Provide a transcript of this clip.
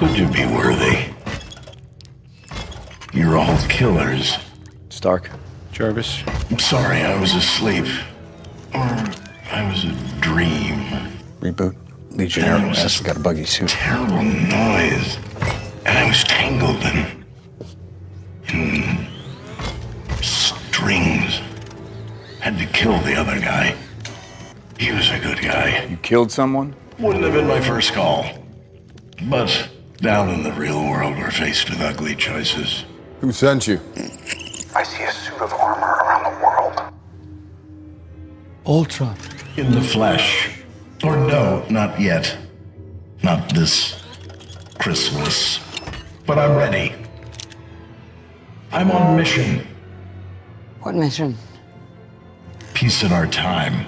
Could you be worthy? You're all killers. Stark. Jarvis. I'm sorry, I was asleep. Or I was a dream. Reboot. Legionnaire S. Got a buggy suit. Terrible noise. And I was tangled in strings. Had to kill the other guy. He was a good guy. You killed someone? Wouldn't have been my first call. But down in the real world, we're faced with ugly choices. Who sent you? I see a suit of armor around the world. Ultron. In the flesh. Or no, not yet. Not this Christmas. But I'm ready. I'm on mission. What mission? Peace in our time.